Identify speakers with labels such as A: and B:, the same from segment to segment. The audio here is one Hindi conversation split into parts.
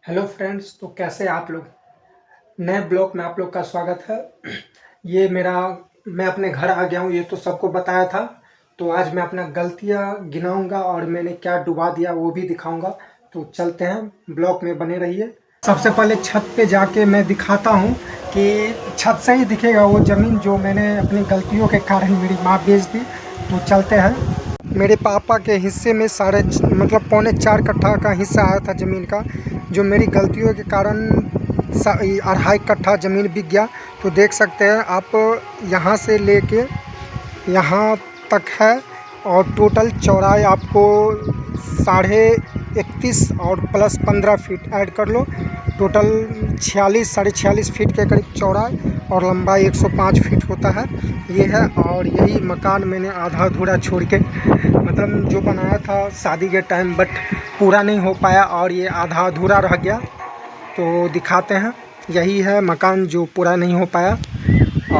A: हेलो फ्रेंड्स, तो कैसे आप लोग। नए ब्लॉग में आप लोग का स्वागत है। ये मेरा मैं अपने घर आ गया हूँ, ये तो सबको बताया था। तो आज मैं अपना गलतियाँ गिनाऊंगा और मैंने क्या डुबा दिया वो भी दिखाऊंगा। तो चलते हैं, ब्लॉग में बने रहिए। सबसे पहले छत पे जाके मैं दिखाता हूँ कि छत से ही दिखेगा वो ज़मीन जो मैंने अपनी गलतियों के कारण मेरी माँ बेच दी। तो चलते हैं। मेरे पापा के हिस्से में मतलब 3.25 कट्ठा का हिस्सा आया था ज़मीन का, जो मेरी गलतियों के कारण 2.5 कट्ठा ज़मीन बिक गया। तो देख सकते हैं आप, यहाँ से लेके यहाँ तक है और टोटल चौड़ाई आपको 31.5 और प्लस 15 फीट ऐड कर लो, टोटल 46-46.5 फीट के करीब चौड़ाई और लंबाई 105 फीट होता है ये है। और यही मकान मैंने आधा अधूरा छोड़ के मतलब जो बनाया था शादी के टाइम, बट पूरा नहीं हो पाया और ये आधा अधूरा रह गया। तो दिखाते हैं, यही है मकान जो पूरा नहीं हो पाया।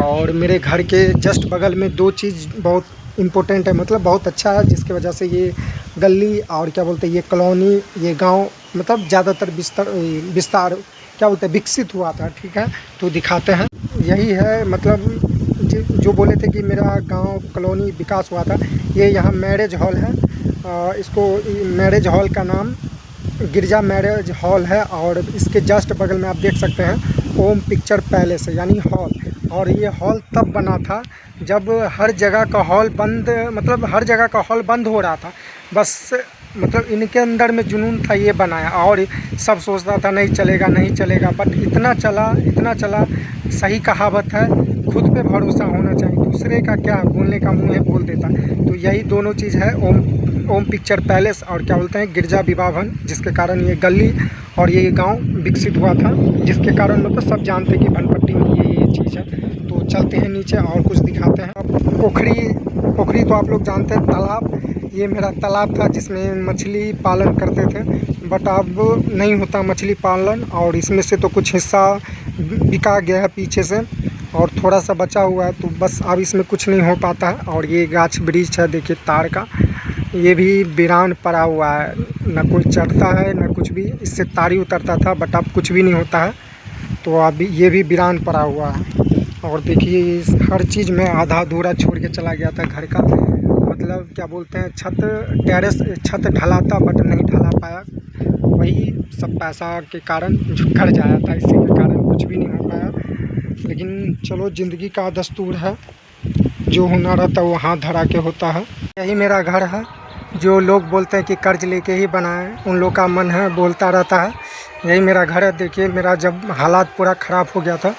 A: और मेरे घर के जस्ट बगल में दो चीज़ बहुत इम्पोर्टेंट है, मतलब बहुत अच्छा है, जिसकी वजह से ये गली और क्या बोलते हैं ये कॉलोनी, ये गांव मतलब ज़्यादातर विस्तार क्या बोलते हैं विकसित हुआ था। ठीक है, तो दिखाते हैं। यही है मतलब जो बोले थे कि मेरा गांव कॉलोनी विकास हुआ था, ये यहाँ मैरिज हॉल है। इसको मैरिज हॉल का नाम गिरजा मैरिज हॉल है और इसके जस्ट बगल में आप देख सकते हैं ओम पिक्चर पैलेस है यानी हॉल। और ये हॉल तब बना था जब हर जगह का हॉल बंद, मतलब हर जगह का हॉल बंद हो रहा था, बस मतलब इनके अंदर में जुनून था ये बनाया। और सब सोचता था नहीं चलेगा नहीं चलेगा, बट इतना चला। सही कहावत है, खुद पे भरोसा होना चाहिए, दूसरे का क्या बोलने का मुँह है बोल देता। तो यही दोनों चीज़ है, ओम पिक्चर पैलेस और क्या बोलते हैं गिरजा विवाह भवन, जिसके कारण ये गली और ये गांव विकसित हुआ था, जिसके कारण मतलब सब जानते हैं कि बनपट्टी में ये चीज़ है। तो चलते हैं नीचे और कुछ दिखाते हैं। पोखरी तो आप लोग जानते हैं, तालाब, ये मेरा तालाब था जिसमें मछली पालन करते थे, बट अब नहीं होता मछली पालन और इसमें से तो कुछ हिस्सा बिका गया है पीछे से और थोड़ा सा बचा हुआ है, तो बस अब इसमें कुछ नहीं हो पाता है। और ये गाछ वृक्ष है देखिए तार का, ये भी वीरान पड़ा हुआ है, ना कोई चढ़ता है ना कुछ भी, इससे तार ही उतरता था, बट अब कुछ भी नहीं होता है। तो अभी ये भी वीरान पड़ा हुआ है। और देखिए हर चीज़ में आधा अधूरा छोड़ के चला गया था घर का, मतलब क्या बोलते हैं छत ढला था बट नहीं ढला पाया, वही सब पैसा के कारण झुक जाया था, इसी के कारण कुछ भी नहीं हो पाया। लेकिन चलो ज़िंदगी का दस्तूर है, जो होना रहता है वो हाथ धरा के होता है। यही मेरा घर है, जो लोग बोलते हैं कि कर्ज लेके ही बनाए, उन लोग का मन है बोलता रहता है। यही मेरा घर है। देखिए मेरा जब हालात पूरा ख़राब हो गया था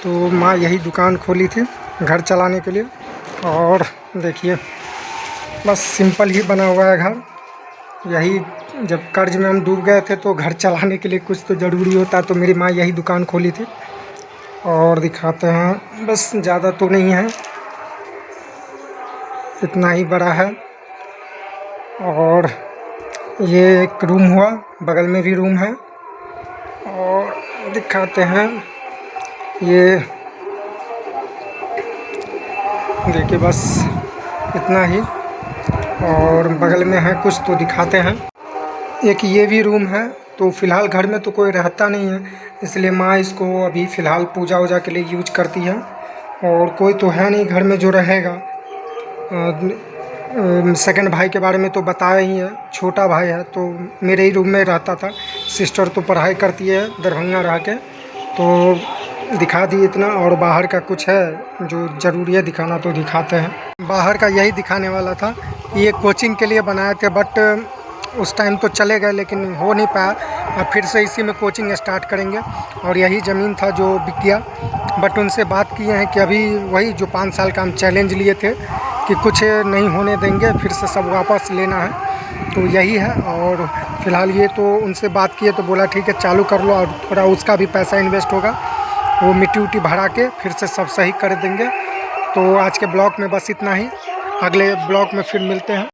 A: तो माँ यही दुकान खोली थी घर चलाने के लिए। और देखिए बस सिंपल ही बना हुआ है घर। यही जब कर्ज में हम डूब गए थे तो घर चलाने के लिए कुछ तो ज़रूरी होता, तो मेरी माँ यही दुकान खोली थी। और दिखाते हैं, बस ज़्यादा तो नहीं है, इतना ही बड़ा है। और ये एक रूम हुआ, बगल में भी रूम है। और दिखाते हैं, ये देखिए बस इतना ही। और बगल में है कुछ तो दिखाते हैं। एक ये भी रूम है, तो फ़िलहाल घर में तो कोई रहता नहीं है, इसलिए माँ इसको अभी फ़िलहाल पूजा वूजा के लिए यूज करती है। और कोई तो है नहीं घर में जो रहेगा। सेकंड भाई के बारे में तो बताया ही है, छोटा भाई है तो मेरे ही रूम में रहता था। सिस्टर तो पढ़ाई करती है दरभंगा रह के, तो दिखा दी इतना। और बाहर का कुछ है जो ज़रूरी है दिखाना, तो दिखाते हैं। बाहर का यही दिखाने वाला था, ये कोचिंग के लिए बनाए थे, बट उस टाइम तो चले गए लेकिन हो नहीं पाया। अब फिर से इसी में कोचिंग स्टार्ट करेंगे। और यही ज़मीन था जो बिक गया, बट उनसे बात किए हैं कि अभी वही जो 5 साल का हम चैलेंज लिए थे कि कुछ नहीं होने देंगे, फिर से सब वापस लेना है, तो यही है। और फ़िलहाल ये तो उनसे बात किए तो बोला ठीक है चालू कर लो, और थोड़ा उसका भी पैसा इन्वेस्ट होगा, वो मिट्टी उट्टी भरा के फिर से सब सही कर देंगे। तो आज के ब्लॉग में बस इतना ही, अगले ब्लॉग में फिर मिलते हैं।